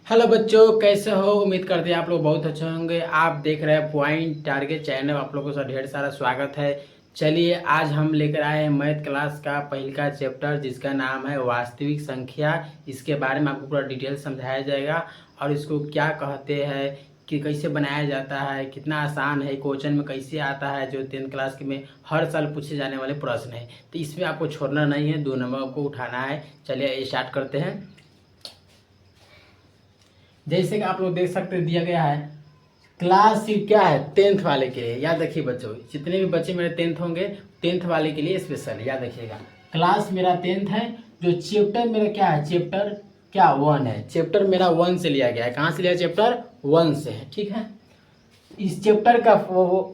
Hello बच्चों, कैसे हो? उम्मीद करते हैं आप लोग बहुत अच्छे होंगे। आप देख रहे हैं पॉइंट टारगेट चैनल। आप लोगों का ढेर सारा स्वागत है। चलिए, आज हम लेकर आए हैं मैथ क्लास का पहला चैप्टर, जिसका नाम है वास्तविक संख्या। इसके बारे में आपको पूरा डिटेल समझाया जाएगा और इसको क्या कहते हैं, कि कैसे बनाया जाता है, कितना आसान है, क्वेश्चन में कैसे आता है, जो 10th क्लास में हर साल पूछे जाने वाले प्रश्न है। तो इसमें आपको छोड़ना नहीं है, 2 नंबर को उठाना है। चलिए स्टार्ट करते हैं। जैसे कि आप लोग देख सकते हैं, दिया गया है क्लास क्या है 10th वाले के लिए। याद रखिए बच्चों, जितने भी बच्चे मेरे 10th होंगे, 10th वाले के लिए स्पेशल याद रखिएगा। क्लास मेरा 10th है। जो चैप्टर मेरा क्या है, चैप्टर क्या 1 है। चैप्टर मेरा 1 से लिया गया है। कहाँ से लिया? चैप्टर 1 से है, ठीक है। इस चैप्टर का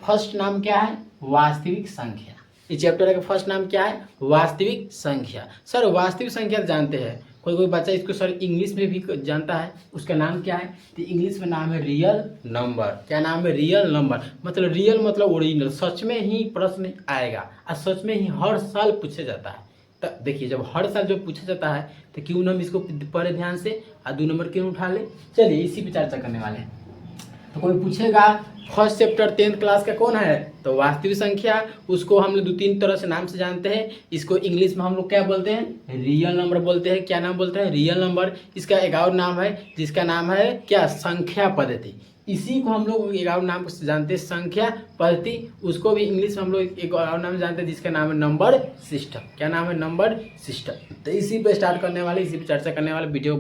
फर्स्ट नाम क्या है? वास्तविक संख्या। इस चैप्टर का फर्स्ट नाम क्या है? वास्तविक संख्या। सर वास्तविक संख्या जानते हैं, कोई कोई बच्चा इसको सर इंग्लिश में भी जानता है। उसका नाम क्या है? तो इंग्लिश में नाम है रियल नंबर। क्या नाम है? Real number. मतलब रियल मतलब ओरिजिनल, सच में ही प्रश्न आएगा और सच में ही हर साल पूछा जाता है। तो देखिए, जब हर साल जो पूछा जाता है तो क्यों हम इसको पढ़े ध्यान से और 2 नंबर क्यों उठा ले। चलिए इसी पर चर्चा करने वाले हैं। तो कोई पूछेगा फर्स्ट चैप्टर 10th क्लास का कौन है, तो वास्तविक संख्या। उसको हम लोग 2-3 तरह से नाम से जानते हैं। इसको इंग्लिश में हम लोग क्या बोलते हैं? रियल नंबर बोलते हैं। क्या नाम बोलते हैं? Real number. इसका एक और नाम है जिसका नाम है क्या? संख्या पद्धति। इसी को हम लोग एक और नाम से जानते हैं, संख्या पद्धति। उसको भी इंग्लिश में हम लोग एक और नाम जानते हैं जिसका नाम है नंबर सिस्टम। क्या नाम है? Number system. तो इसी पे स्टार्ट करने वाले, इसी पे चर्चा करने वाले। वीडियो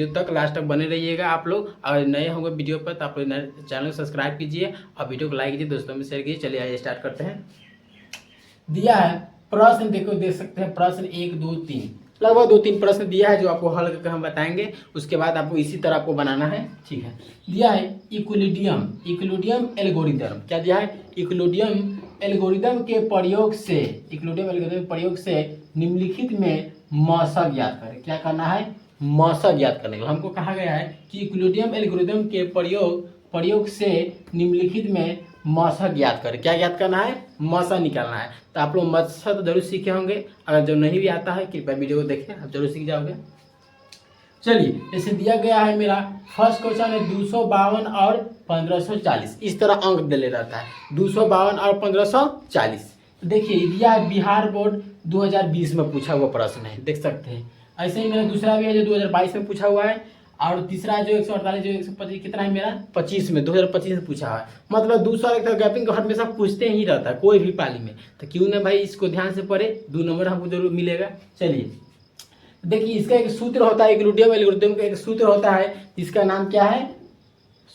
तक लास्ट तक बने रहिएगा। आप लोग अगर नए होंगे वीडियो पर तो आप लोग चैनल को सब्सक्राइब कीजिए और वीडियो को लाइक कीजिए, दोस्तों में शेयर कीजिए। चलिए आइए स्टार्ट करते हैं। दिया है प्रश्न, देखो देख सकते हैं प्रश्न 1 2 3, लगभग 2-3 प्रश्न दिया है जो आपको हल करके हम बताएंगे। उसके बाद आपको इसी तरह आपको बनाना है, ठीक है। दिया है इक्विलिडियम एल्गोरिदम। क्या दिया है? इक्विलिडियम एल्गोरिदम के प्रयोग से, इक्विलिडियम एल्गोरिदम के प्रयोग से निम्नलिखित में मौसा ज्ञात करें। क्या करना है? मौसा ज्ञात करने के लिए हमको कहा गया है कि इक्विलिडियम एल्गोरिदम के प्रयोग से निम्नलिखित में मौसा ज्ञात करें। क्या ज्ञात करना है? मौसा निकालना है। तो आप लोग मौसा तो जरूर सीखे होंगे। अगर जो नहीं भी आता है कृपया वीडियो को देखें, आप जरूर सीख जाओगे। चलिए, जैसे दिया गया है मेरा फर्स्ट क्वेश्चन है 252 और 1540। इस तरह अंक दे ले रहता है 252 और 1540। देखिए दिया है बिहार बोर्ड 2020 में पूछा हुआ प्रश्न है, देख सकते हैं। ऐसे ही मेरा दूसरा भी है जो 2022 में पूछा हुआ है। और तीसरा जो 148 जो 125 कितना है मेरा 25 में 2025 में पूछा है। मतलब 2 साल का गैपिंग हमेशा पूछते ही रहता है कोई भी पाली में। तो क्यों ना भाई इसको ध्यान से पढ़े, 2 नंबर हमको जरूर मिलेगा। चलिए देखिए, इसका एक सूत्र होता है, इक्विलिडियम एल्गोरिथम का एक सूत्र होता है जिसका नाम क्या है?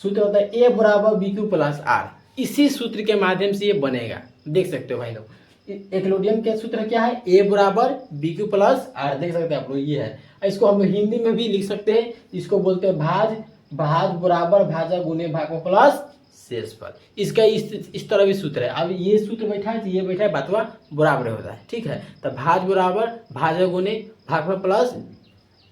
सूत्र होता है ए बराबर बी क्यू प्लस आर। इसी सूत्र के माध्यम से ये बनेगा, देख सकते हो भाई लोग। इक्विलिडियम का सूत्र क्या है? ए बराबर बी क्यू प्लस आर। देख सकते हैं आप लोग, ये है। इसको हम हिंदी में भी लिख सकते हैं। इसको बोलते हैं भाज बराबर भाजा गुने भागो प्लस शेषफल। इसका इस तरह भी सूत्र है। अब ये सूत्र बैठा है तो ये बैठा है, बातवा बराबर होता है, ठीक है। तो भाज बराबर भाजा गुने भागफल प्लस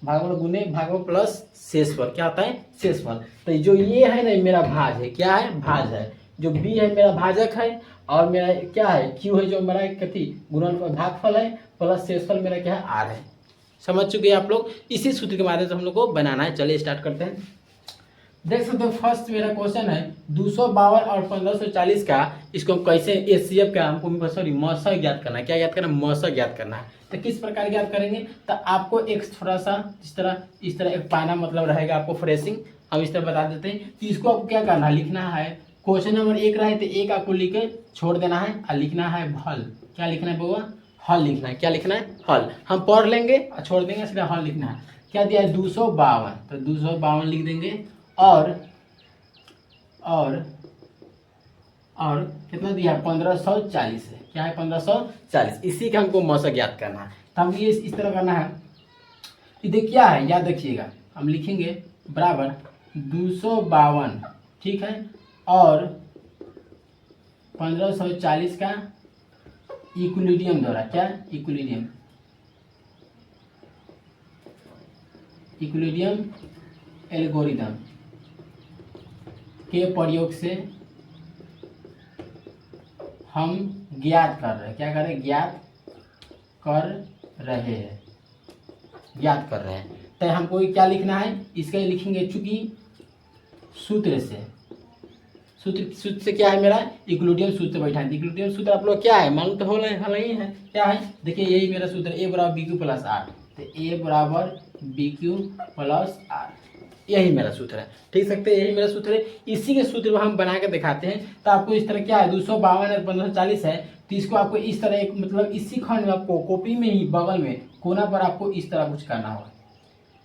भागफल गुने भागफल प्लस शेषफल। क्या होता है? शेषफल। तो जो ये है ना मेरा भाज है। क्या है? भाज है। जो बी है मेरा भाजक है और मेरा क्या है? क्यू है जो मेरा कथी गुणनफल भागफल है, प्लस शेषफल मेरा क्या है? आर है। समझ चुके हैं आप लोग। इसी सूत्र के माध्यम से हम लोग को बनाना है। चलिए स्टार्ट करते हैं। देख सकते हो फर्स्ट मेरा क्वेश्चन है 252 और 1540 का। इसको हम कैसे एचसीएफ का हमको सॉरी मौसा ज्ञात करना है। क्या ज्ञात करना है? मौसा ज्ञात करना है। तो किस प्रकार ज्ञात करेंगे? तो आपको एक थोड़ा सा इस तरह एक पाना मतलब रहेगा आपको फ्रेशिंग, हम इस तरह बता देते हैं। तो इसको आपको क्या करना है? लिखना है। क्वेश्चन नंबर 1 रहे तो 1 आपको लिख के छोड़ देना है और लिखना है हल। क्या लिखना है बउआ? हल लिखना है। क्या लिखना है? हल। हम पढ़ लेंगे और छोड़ देंगे, सीधा हल लिखना है। क्या दिया है? 252, तो 252 लिख देंगे। और और और कितना दिया है? 1540 है। क्या है? 1540। इसी का हमको मौसा ज्ञात करना है। तो हम ये इस तरह करना है। ये क्या है? याद रखिएगा, हम लिखेंगे बराबर 252, ठीक है, और 1540 का इक्विलिडियम द्वारा। क्या? इक्विलिडियम एल्गोरिदम के प्रयोग से हम ज्ञात कर रहे हैं। क्या कर रहे हैं? ज्ञात कर रहे हैं। तो हमको क्या लिखना है, इसका लिखेंगे चूंकि सूत्र से क्या है मेरा इक्विलिब्रियम सूत्र बैठा है। इक्विलिब्रियम सूत्र आप लोग क्या है मालूम तो हो ही है, क्या है देखिए यही मेरा सूत्र, ए बराबर बी क्यू प्लस आर, तो ए बराबर बी क्यू प्लस आर, यही मेरा सूत्र है। ठीक सकते यही मेरा सूत्र है। इसी के सूत्र हम बना के दिखाते हैं। तो आपको इस तरह क्या है 252 और 1540 है, तो इसको आपको इस तरह एक मतलब इसी खंड में आपको कॉपी में ही बगल में कोना पर आपको इस तरह कुछ करना होगा,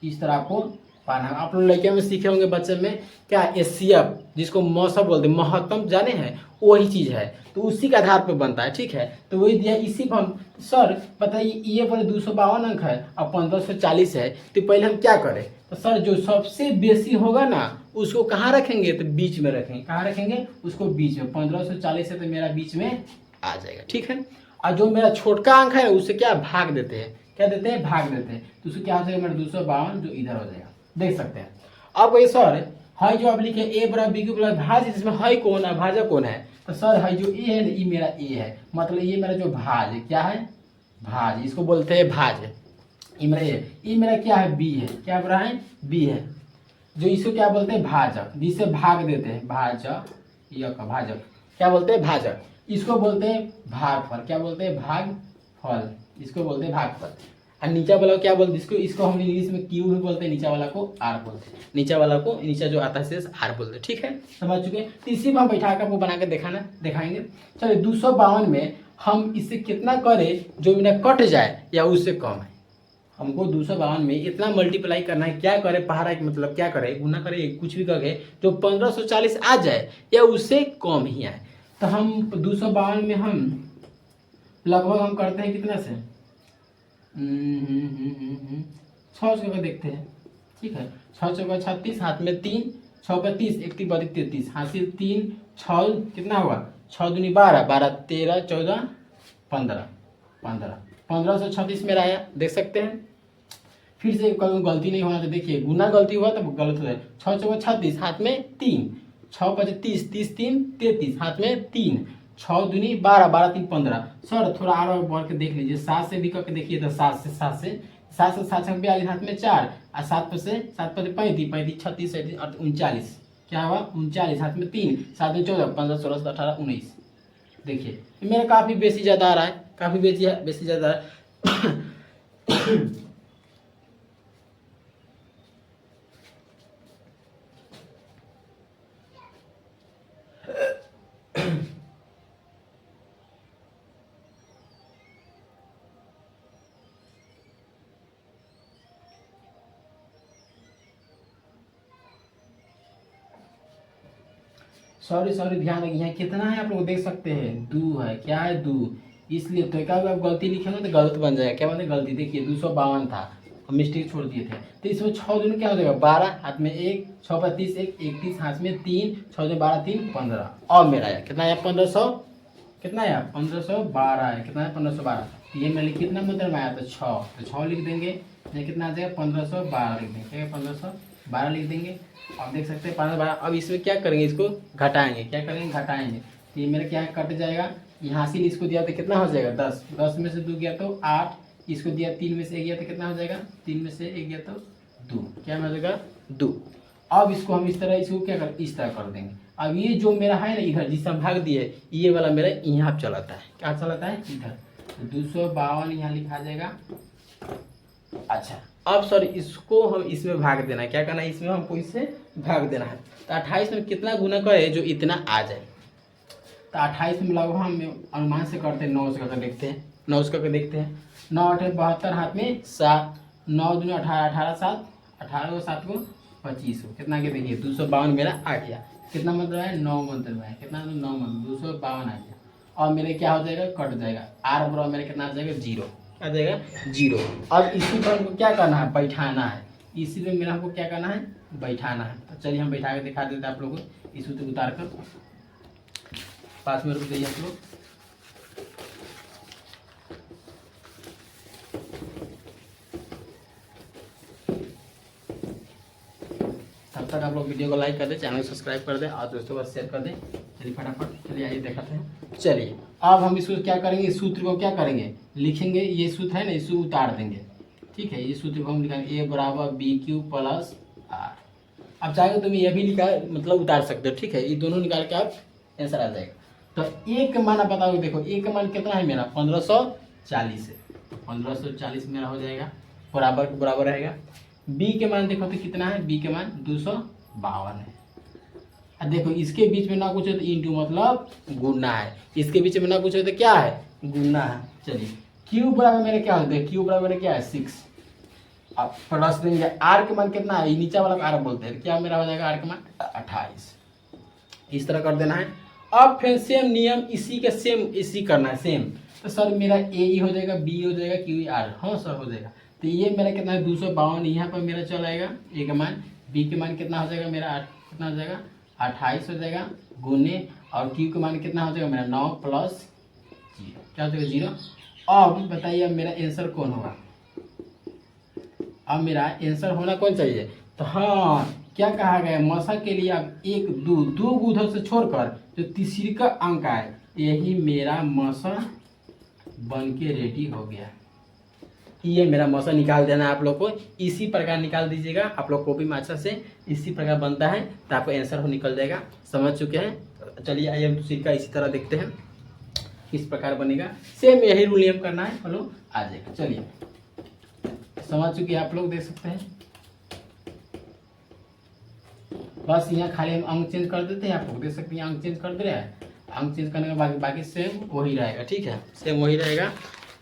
इस तरह आपको पाना। आप लोग लड़कियों में सीखे होंगे बच्चे में क्या एसीएफ जिसको मौसम बोलते हैं, महत्तम जाने हैं, वही चीज़ है, तो उसी के आधार पर बनता है। ठीक है, तो वही दिया। इसी पर हम सर बताइए ये पर 252 अंक है और 1540 है, तो पहले हम क्या करें, तो सर जो सबसे बेसी होगा ना उसको कहाँ रखेंगे, तो बीच में रखेंगे। कहाँ रखेंगे, उसको बीच में। 1540 है तो मेरा बीच में आ जाएगा। ठीक है, और जो मेरा छोटका अंक है उसे क्या भाग देते हैं, क्या देते हैं, भाग देते हैं, तो उसको क्या हो जाएगा मेरा 252 जो इधर हो जाएगा, देख सकते हैं। अब ये सर है जो आप लिखे ए बराबर बी क्यू प्लस भाज, जिसमें है कौन है, भाजक कौन है, तो सर है जो ए है ना, ये मेरा ए है, मतलब ये मेरा जो भाज है, क्या है भाज, इसको बोलते हैं भाज। ये मेरा ए, ये मेरा क्या है बी है, क्या बोल रहा है बी है, जो इसको क्या बोलते हैं भाजक, जिसे भाग देते हैं, भाजक, यह का भाजक क्या बोलते हैं भाजक, इसको बोलते हैं भागफल, क्या बोलते हैं भागफल, इसको बोलते हैं भागफल। और नीचा वाला को क्या बोलते हैं, इसको हम इंग्लिश में क्यू भी बोलते हैं, नीचा वाला को आर बोलते हैं, नीचा वाला को नीचा जो आता है शेष आर बोलते हैं। ठीक है, समझ चुके हैं। तो इसी में हम बैठा कर वो बना के दिखाएंगे। चलिए 252 में हम इससे कितना करें जो मेरा कट जाए या उससे कम है, हमको 252 में इतना मल्टीप्लाई करना है, क्या करे पहाड़ा के मतलब क्या करे, गुना करे, कुछ भी करके जो 1540 आ जाए या उससे कम ही आए। तो हम 252 में हम लगभग हम करते हैं कितना से 6 का देखते हैं। ठीक है, 6 चौका 36, हाथ में 3, 6 का 30, 1 3 32 33, हाथ से 3 6 कितना हुआ, 6 दूनी 12, 12 13 14 15 15 1536 मेरा आया, देख सकते हैं। फिर से कभी गलती नहीं होना, तो देखिए गुना गलती हुआ तो गलत हो जाए। 6 चौका 36, हाथ में 3, 6 5 30, 30 3 33, हाथ में 3, 6 दूनी 12, 12 3 15। सर थोड़ा और बढ़ के देख लीजिए, 7 से भी करके देखिए, तो 7 से 7 से 42, हाथ में 4, और 7 पर से 7 पर 35 35 36 37 और 39, क्या हुआ 39, हाथ में 3, 7 में 14 15 16 17 18 19। देखिए मेरा काफ़ी बेसी ज़्यादा आ रहा है, काफ़ी बेसी ज़्यादा है। सॉरी ध्यान रखिए, यहाँ कितना है आप लोग देख सकते हैं, 2 है, क्या है 2, इसलिए तो एक आप गलती लिखेंगे तो गलत बन जाएगा। क्या बोलते हैं गलती, देखिए 252 था, हम मिस्टेक छोड़ दिए थे, तो इसमें 6 दूनी क्या हो जाएगा 12, हाथ में 1, 6 पर 30 1 31, हाथ में 3, 6 दूनी 12 3 15। और मेरा आया कितना आया 1500, कितना आया 1512 है, कितना है 1512। ये मैंने कितना मतलब में आया तो 6, तो 6 लिख देंगे, ये कितना आ जाएगा 1512 लिख देंगे, 1512 लिख देंगे। अब देख सकते हैं 1512। अब इसमें क्या करेंगे, इसको घटाएंगे, क्या करेंगे घटाएंगे, तो ये मेरा क्या कट जाएगा, यहाँ से इसको दिया तो कितना हो जाएगा 10, 10 में से 2 गया तो 8, इसको दिया 3 में से 1 गया तो कितना हो जाएगा, 3 में से 1 गया तो 2, क्या हो जाएगा 2। अब इसको हम इस तरह इसको क्या कर इस तरह कर देंगे। अब ये जो मेरा है ना इधर जिससे हम भाग दिए, ये वाला मेरा यहाँ चलाता है, क्या चलाता है इधर, 252 यहाँ लिखा जाएगा। अच्छा अब सर इसको हम इसमें भाग देना है, क्या करना है इसमें हमको इससे भाग देना है। तो 28 में कितना गुना करे जो इतना आ जाए, तो 28 में लगभग हम अनुमान से करते हैं 9 से करके देखते हैं, 9 से करके देखते हैं। 9 8 72, हाथ में 7, 9 दूनी 18 18 7 18 को 7 को 25 हो, कितना के देखिए 252 मेरा आ गया। कितना मतलब है 9 मंत्र में है, कितना 9 मंत्र 252 आ गया। और मेरे क्या हो जाएगा कट जाएगा, आर बराबर मेरे कितना आ जाएगा 0, आ जाएगा 0। अब इसी पर हमको क्या करना है बैठाना है, इसी में मेरा हमको क्या करना है बैठाना है। तो चलिए हम बैठा के दिखा देते हैं आप लोगों को, इस सूत्र उतार कर 5 मिनट रुक जाइए आप लोग। तब तक आप लोग वीडियो को लाइक कर दें, चैनल को सब्सक्राइब कर दें और दोस्तों को शेयर कर दें। चलिए फटाफट चलिए आइए दिखाते हैं। चलिए अब हम इसको क्या करेंगे, इस सूत्र को क्या करेंगे लिखेंगे, ये सूत्र है ना इसको उतार देंगे, ठीक है, इस सूत्र को हम लिखेंगे ए बराबर बी क्यू प्लस आर। अब चाहे तुम ये भी निकाल मतलब उतार सकते हो, ठीक है, ये दोनों निकाल के आप आंसर आ जाएगा। तो ए का मान आप बताओगे, देखो ए का मान कितना है मेरा 1540 है, 1540 मेरा हो जाएगा, बराबर बराबर रहेगा। बी के मान देखो तो कितना है, बी के मान 252 है। अब देखो इसके बीच में ना कुछ है तो इंटू मतलब गुना है, इसके बीच में ना कुछ है तो क्या है, गुना है। चलिए क्यू बराबर मेरे क्या होता है, क्यू बराबर मेरे क्या है 6। अब प्लस देंगे, आर के मान कितना है, नीचे वाला आर बोलते हैं, क्या मेरा हो जाएगा आर के मान 28। इस तरह कर देना है। अब फिर सेम नियम इसी के सेम इसी करना है सेम। तो सर मेरा ए हो जाएगा, बी हो जाएगा, क्यू आर, हाँ सर हो जाएगा। तो ये मेरा कितना है 252, यहाँ पर मेरा चला आएगा ए का मान, बी के मान कितना हो जाएगा मेरा कितना हो जाएगा 28 हो जाएगा गुने, और क्यू का मान कितना हो जाएगा मेरा 9 प्लस 0, क्या हो जाएगा 0। अब बताइए अब मेरा आंसर कौन होगा, अब मेरा आंसर होना कौन चाहिए। तो हाँ क्या कहा गया, मसा के लिए अब एक दो उधर से छोड़कर जो तीसरी का अंक आए, यही मेरा मसा बन के रेडी हो गया। ये मेरा मौसम निकाल देना है आप लोग को, इसी प्रकार निकाल दीजिएगा आप लोग कॉपी में अच्छा से, इसी प्रकार बनता है तो आपको आंसर हो निकल जाएगा। समझ चुके हैं, चलिए आइए हम दूसरी का इसी तरह देखते हैं किस प्रकार बनेगा, सेम यही रूल नियम करना है, चलो आ जाएगा। चलिए समझ चुके हैं आप लोग, देख सकते हैं बस यहाँ खाली हम अंक चेंज कर देते हैं, आप लोग देख सकते हैं अंक चेंज कर दे रहे हैं, अंक चेंज करने के बाकी सेम वही रहेगा, ठीक है सेम वही रहेगा।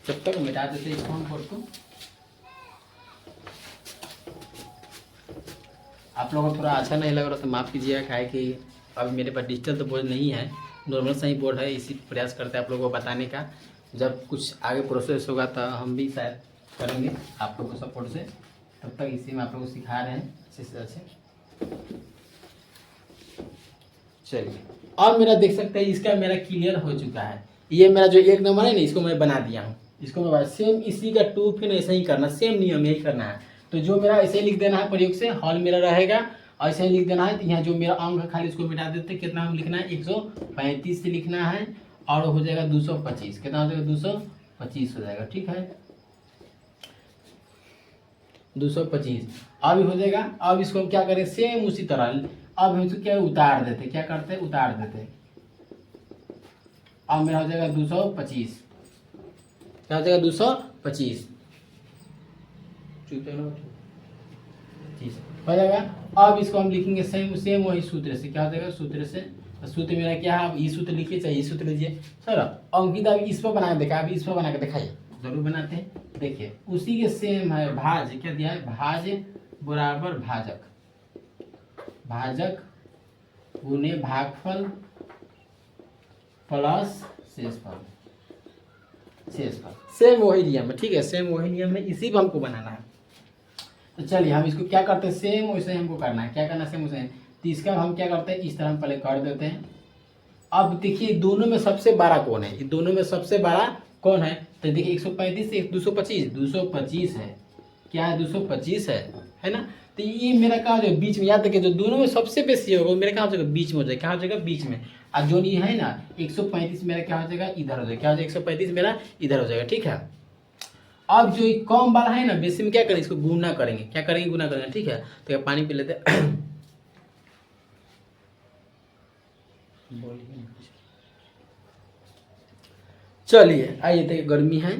जब तक मिटा देते हैं इसको हम बोर्ड को। आप लोगों को थोड़ा अच्छा नहीं लग रहा तो माफ़ कीजिएगा, क्या है कि अभी मेरे पास डिजिटल तो बोर्ड नहीं है, नॉर्मल सा ही बोर्ड है, इसी प्रयास करते हैं आप लोगों को बताने का। जब कुछ आगे प्रोसेस होगा तो हम भी शायद करेंगे आप लोगों को सपोर्ट से, तब तक इसी में आप लोगों को सिखा रहे हैं अच्छे से अच्छे। चलिए अब मेरा देख सकते हैं इसका मेरा क्लियर हो चुका है, ये मेरा जो एक नंबर है ना इसको मैं बना दिया हूँ, इसको मैं सेम इसी का 2 फिर ऐसे ही करना, सेम नियम यही करना है। तो जो मेरा ऐसे ही लिख देना है प्रयोग से, हॉल मेरा रहेगा ऐसे ही लिख देना है। तो यहाँ जो मेरा अंक है खाली इसको मिटा देते हैं, कितना हम लिखना है 135 से लिखना है, और हो जाएगा 225, कितना हो जाएगा 225 हो जाएगा, ठीक है 225 अब हो जाएगा। अब इसको हम क्या करें सेम उसी तरह, अब हम इसको क्या उतार देते, क्या करते हैं उतार देते, अब मेरा हो जाएगा 225, क्या हो जाएगा 225 हो जाएगा। अब इसको हम लिखेंगे सेम वही सूत्र से, क्या हो जाएगा सूत्र से, सूत्र मेरा क्या है, अब ये सूत्र लिखिए चाहे ये सूत्र लीजिए। सर अंकित अभी इस पर बना के देखा, अभी इस पर बना के दिखाइए, जरूर बनाते हैं, देखिए उसी के सेम है, भाज क्या दिया है, भाज बराबर भाजक, भाजक गुने भागफल प्लस शेषफल, शेषफल सेम वही नियम है, ठीक है सेम वही नियम है, इसी पर हमको बनाना है। तो चलिए हम इसको क्या करते हैं सेम वैसे हमको करना है, क्या करना है सेम वैसे। तो इसका हम क्या करते हैं इस तरह हम पहले कर देते हैं। अब देखिए दोनों में सबसे बड़ा कौन है, दोनों में सबसे बड़ा कौन है, तो देखिए 135 से 225, 225 है, क्या है 225 है ना। तो ये मेरा कहाँ हो जाएगा बीच में, याद रखिए जो दोनों में सबसे बेसी होगा वो मेरा कहाँ हो जाएगा बीच में हो जाएगा, क्या हो जाएगा बीच में। और जो ये है ना 135 मेरा क्या हो जाएगा इधर हो जाएगा, क्या हो जाएगा 135 मेरा इधर हो जाएगा, ठीक है। अब जो कम वाला है ना बेसी में क्या करेंगे इसको गुना करेंगे, क्या करेंगे गुना करेंगे, ठीक है। तो पानी पी लेते चलिए आइए, देखिए गर्मी है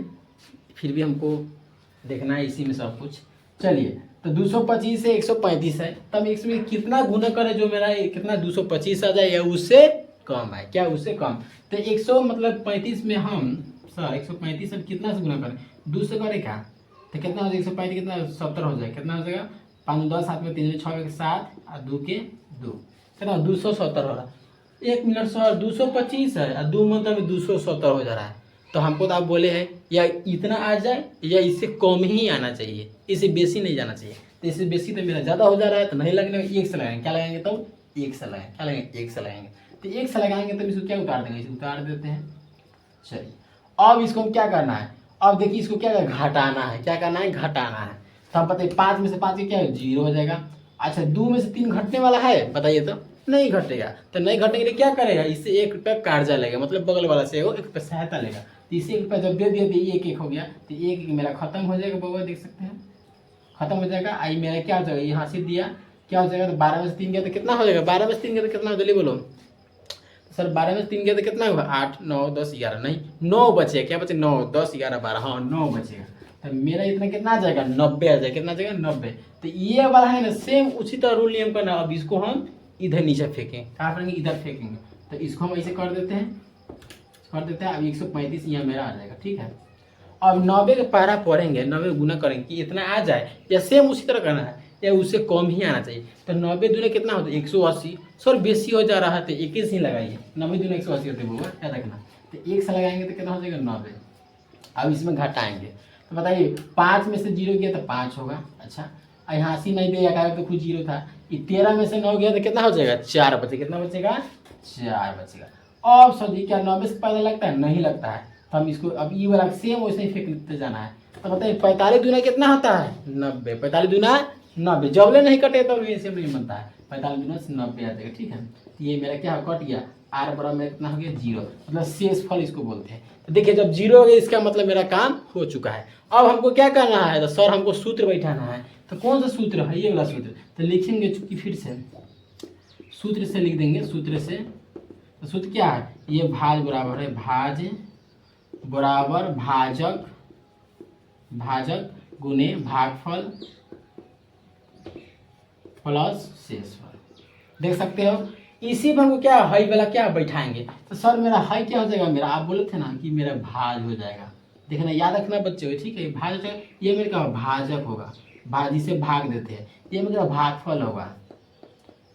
फिर भी हमको देखना है इसी में सब कुछ। चलिए तो 225 से 135 है, तब इसमें कितना गुना करे जो मेरा कितना 225 आ जाए या उससे कम है, क्या उससे कम। तो 100 मतलब 35 में हम सर 135 अब कितना से गुना करें, 2 से करें क्या, तो कितना हो जाएगा 135 कितना 70 हो जाएगा, कितना हो जाएगा 5 10 7 में 3 6 में 7 और 2 के 2 कितना 270 हो रहा। 1 मिनट सर 225 है और 2 मतलब में 270 हो जा रहा है। तो हमको तो आप बोले हैं या इतना आ जाए या इससे कम ही आना चाहिए, इससे बेसी नहीं जाना चाहिए। तो इससे बेसी तो मेरा ज़्यादा हो जा रहा है, तो नहीं लगने में 1 से लगाएंगे, क्या लगाएंगे तो 1 से लगाएंगे, क्या लगाएंगे 1 से लगाएंगे। तो 1 से लगाएंगे तो इसको क्या उतार देंगे, इसको उतार देते हैं। चलिए अब इसको हम क्या करना है, अब देखिए इसको क्या घटाना है, क्या करना है घटाना है। तो हम पता है 5 में से 5 क्या है 0 हो जाएगा। अच्छा 2 में से 3 घटने वाला है बताइए, तो नहीं घटेगा। तो नहीं घटने के लिए क्या करेगा, इससे 1 रुपया कर्जा लेगा, मतलब बगल वाला से वो 1 रुपया सहायता लेगा। इसी के जब दे दिया तो एक एक हो गया, तो एक एक मेरा खत्म हो जाएगा बउआ, देख सकते हैं खत्म हो जाएगा। आई मेरा क्या हो जाएगा, यहाँ से दिया क्या हो जाएगा, तो 12 में से 3 गया तो कितना हो जाएगा, 12 में से 3 गया तो कितना हो, जल्दी बोलो सर, 12 में से 3 गया तो कितना होगा, 8 9 10 11, नहीं 9 बचे, क्या बचे 9 10 11 12, हाँ 9 बचेगा। तो मेरा इतना कितना आ जाएगा, 90 आ जाएगा, कितना आ जाएगा 90। तो ये वाला है ना सेम उसी तरह रूल नियम करना। अब इसको हम इधर नीचे फेंकें, कहाँ करेंगे, इधर फेंकेंगे, तो इसको हम ऐसे कर देते हैं अब 135 यहाँ मेरा आ जाएगा, ठीक है। अब 90 का पहरा पढ़ेंगे, 90 गुना करेंगे कि इतना आ जाए, या सेम उसी तरह करना है या उससे कम ही आना चाहिए। तो 90 दूने कितना होता है 180, सर बेसी हो जा रहा है तो 21 ही लगाइए, 90 दूने 180 होते होगा, क्या रखना, तो 1 से लगाएंगे तो कितना हो जाएगा 90। अब इसमें घटाएंगे तो बताइए 5 में से 0 गया तो 5 होगा, अच्छा यहाँ 80 नहीं दिया तो कुछ 0 था, 13 में से 9 गया तो कितना हो जाएगा 4 बचेगा, कितना बचेगा 4 बचेगा। अब सर क्या 90 से पहले लगता है, नहीं लगता है, तो हम इसको अब ये वाला सेम वैसे ही फेंकते जाना है। तो बताइए 45 दूना कितना होता है 90, 45 दूना 90, जबले नहीं कटे तब ऐसे नहीं बनता है, 45 दूना से 90 आ जाएगा, ठीक है। तो ये मेरा क्या कट गया, आर बराबर में कितना हो गया 0, मतलब शेष फल इसको बोलते हैं। तो देखिए जब 0 हो गया इसका मतलब मेरा काम हो चुका है। अब हमको क्या करना है, तो सर हमको सूत्र बैठाना है, तो कौन सा सूत्र है, ये वाला सूत्र, तो लिखेंगे चूंकि फिर से सूत्र से लिख देंगे, सूत्र से, तो सूत्र क्या है, ये भाज बराबर है भाज बराबर भाजक, भाजक गुने भागफल प्लस शेषफल, देख सकते हो। इसी पर हमको क्या हाई वाला क्या बैठाएंगे, तो सर मेरा हाई क्या हो जाएगा, मेरा आप बोले थे ना कि मेरा भाज हो जाएगा, देखना याद रखना बच्चे, ठीक है। भाज हो, ये मेरे का भाजक होगा, भाजी से भाग देते हैं, ये मेरा भागफल होगा,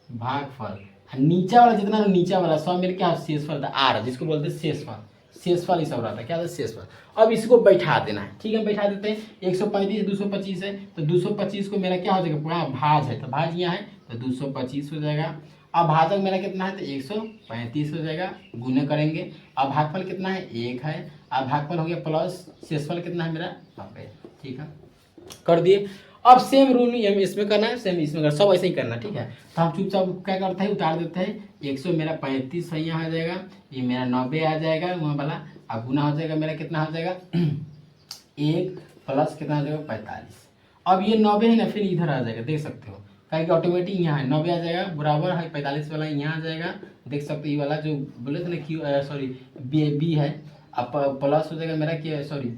भागफल। नीचा वाला जितना नीचा वाला सब मेरे क्या शेषफल था आर, जिसको बोलते हैं शेषफल, शेषफल ही सब रहता है, क्या था शेषफल। अब इसको बैठा देना है, ठीक है, बैठा देते हैं। 135 225 है, तो 225 को मेरा क्या हो जाएगा, पूरा भाज है, तो भाज यहाँ है तो 225 हो जाएगा। अब भाजक मेरा कितना है, तो 135 हो जाएगा, गुने करेंगे। अब भागफल कितना है 1 है, अब भागफल हो गया प्लस शेषफल कितना है मेरा 90, ठीक है, कर दिए। अब सेम रूल इसमें करना है, सेम इसमें करना, सब ऐसे ही करना, ठीक है। तो हम चुपचाप क्या करते हैं, उतार देते हैं, 100 मेरा 35 है, यहाँ आ जाएगा, ये मेरा 90 आ जाएगा वहाँ वाला, अब गुना हो जाएगा मेरा कितना हो जाएगा 1 प्लस कितना हो जाएगा 45। अब ये 90 है ना, फिर इधर आ जाएगा, देख सकते हो, क्या कि ऑटोमेटिक यहाँ है 90 आ जाएगा, बराबर है 45 वाला यहाँ आ जाएगा, देख सकते हो। ये वाला जो बोले थे ना क्यू सॉरी बी है, अब प्लस हो जाएगा मेरा क्या, सॉरी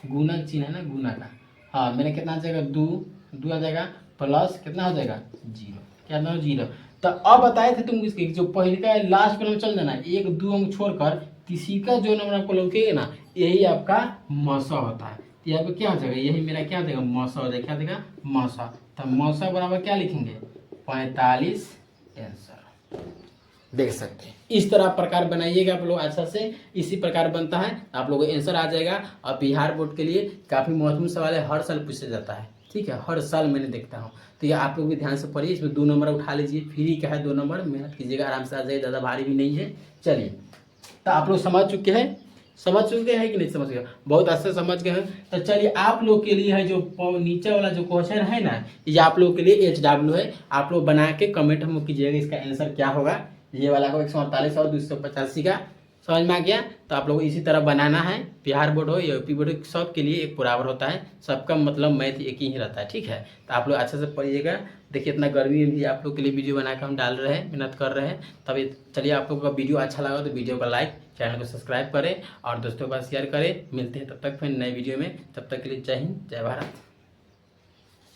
गुना चिन्ह है ना, गुना का, हाँ मेरा कितना आ जाएगा 2 आ जाएगा, प्लस कितना हो जाएगा 0, क्या ना 0। तो अब बताए थे तुम इसके जो पहले का लास्ट पर चल जाना, 1 2 अंक छोड़कर तीसरी का जो नंबर आपको लौकेगा ना, यही आपका मौसा होता है। तो यहाँ पे क्या हो जाएगा, यही मेरा क्या हो जाएगा मौसा हो जाएगा, क्या देगा मौसा। तो मौसा बराबर क्या लिखेंगे 45 आंसर, देख सकते हैं। इस तरह प्रकार बनाइएगा आप लोग अच्छा से, इसी प्रकार बनता है, आप लोगों को आंसर आ जाएगा। और बिहार बोर्ड के लिए काफ़ी महत्वपूर्ण सवाल है, हर साल पूछा जाता है, ठीक है, हर साल मैंने देखता हूँ। तो ये आप लोग भी ध्यान से पढ़िए, इसमें 2 नंबर उठा लीजिए, फ्री का है 2 नंबर, मेहनत कीजिएगा, आराम से आ जाए, ज़्यादा भारी भी नहीं है। चलिए, तो आप लोग समझ चुके हैं कि नहीं समझ गए, बहुत अच्छा समझ गए हैं। तो चलिए आप लोग के लिए है जो नीचे वाला जो क्वेश्चन है ना, ये आप लोग के लिए HW है, आप लोग बना के कमेंट हम कीजिएगा इसका आंसर क्या होगा। ये वाला को 148 और 285 का समझ में आ गया। तो आप लोग इसी तरह बनाना है, बिहार बोर्ड हो या यूपी बोर्ड हो, सब के लिए एक बराबर होता है, सबका मतलब मैथ एक ही रहता है, ठीक है। तो आप लोग अच्छे से पढ़िएगा। देखिए इतना गर्मी में भी आप लोग के लिए वीडियो बनाकर हम डाल रहे हैं, मेहनत कर रहे हैं। तभी चलिए, आप लोग का वीडियो अच्छा लगा तो वीडियो को लाइक, चैनल को सब्सक्राइब करें और दोस्तों के पास शेयर करें। मिलते हैं तब तक फिर नए वीडियो में, तब तक के लिए जय हिंद, जय भारत।